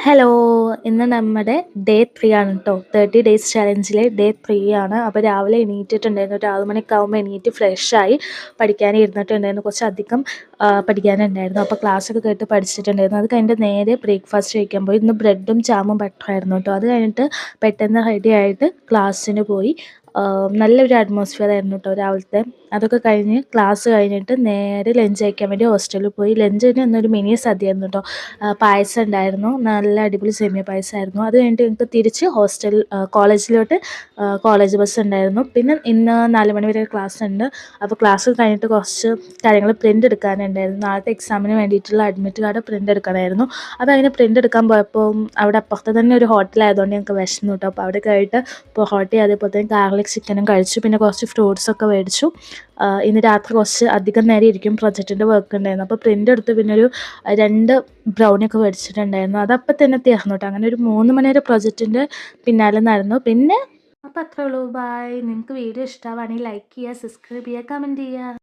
Hello! ഇന്ന് നമ്മുടെ day 3 ആണ് ട്ടോ. 30 ഡേയ്സ് ചലഞ്ചിലെ ഡേ 3 ആണ്. അപ്പോൾ രാവിലെ എണീറ്റിട്ടുണ്ടായിരുന്നു. ഒരു 6 മണിയൊക്കെ ആകുമ്പോൾ എണീറ്റ് ഫ്രഷായി പഠിക്കാൻ ഇരുന്നിട്ടുണ്ടായിരുന്നു. കുറച്ചധികം പഠിക്കാനുണ്ടായിരുന്നു. അപ്പോൾ ക്ലാസ്സൊക്കെ കേട്ട് പഠിച്ചിട്ടുണ്ടായിരുന്നു. അത് കഴിഞ്ഞിട്ട് നേരെ ബ്രേക്ക്ഫാസ്റ്റ് കഴിക്കാൻ പോയി. ഇന്ന് ബ്രെഡും ജാമും ബട്ടറുമായിരുന്നു ട്ടോ. അത് കഴിഞ്ഞിട്ട് പെട്ടെന്ന് റെഡിയായിട്ട് ക്ലാസ്സിന് പോയി. നല്ലൊരു അറ്റ്മോസ്ഫിയർ ആയിരുന്നു ട്ടോ രാവിലത്തെ. അതൊക്കെ കഴിഞ്ഞ് ക്ലാസ് കഴിഞ്ഞിട്ട് നേരെ ലഞ്ച് കഴിക്കാൻ വേണ്ടി ഹോസ്റ്റലിൽ പോയി. ലഞ്ചിന് ഇന്നൊരു മിനി സദ്യയായിരുന്നു ട്ടോ. പായസം ഉണ്ടായിരുന്നു. നല്ല അടിപൊളി സേമിയ പായസമായിരുന്നു. അത് കഴിഞ്ഞിട്ട് ഞങ്ങൾക്ക് തിരിച്ച് കോളേജിലോട്ട് കോളേജ് ബസ് ഉണ്ടായിരുന്നു. പിന്നെ ഇന്ന് 4 മണി വരെ ക്ലാസ് ഉണ്ട്. അപ്പോൾ ക്ലാസ് കഴിഞ്ഞിട്ട് കുറച്ച് കാര്യങ്ങൾ പ്രിൻ്റ് എടുക്കാനുണ്ടായിരുന്നു. നാളത്തെ എക്സാമിന് വേണ്ടിയിട്ടുള്ള അഡ്മിറ്റ് കാർഡ് പ്രിൻ്റ് എടുക്കണമായിരുന്നു. അപ്പോൾ അതിന് പ്രിൻ്റ് എടുക്കാൻ പോയപ്പോൾ അവിടെ അപ്പുറത്ത് തന്നെ ഒരു ഹോട്ടലായതുകൊണ്ട് ഞങ്ങൾക്ക് വിശന്നു കേട്ടോ. അപ്പോൾ അവിടെ കയറിയിട്ട് പൊറോട്ട അതേപോലെ തന്നെ ഗാർലിക് ചിക്കനും കഴിച്ചു. പിന്നെ കുറച്ച് ഫ്രൂട്ട്സൊക്കെ മേടിച്ചു. ഇന്ന് രാത്രി കുറച്ച് അധികം നേരം ഇരിക്കും. പ്രൊജക്റ്റിൻ്റെ വർക്ക് ഉണ്ടായിരുന്നു. അപ്പോൾ പ്രിൻ്റ് എടുത്ത് പിന്നെ ഒരു 2 ബ്രൗണിയൊക്കെ മേടിച്ചിട്ടുണ്ടായിരുന്നു. അതപ്പം തന്നെ തീർന്നു കേട്ടോ. അങ്ങനെ ഒരു 3 മണി വരെ പ്രൊജക്റ്റിൻ്റെ പിന്നാലെ നടന്നു. പിന്നെ അപ്പോൾ അത്രേ ഉള്ളൂ. ബൈ. നിങ്ങൾക്ക് വീഡിയോ ഇഷ്ടമാവുകയാണെങ്കിൽ ലൈക്ക് ചെയ്യുക, സബ്സ്ക്രൈബ് ചെയ്യുക, കമൻറ്റ് ചെയ്യുക.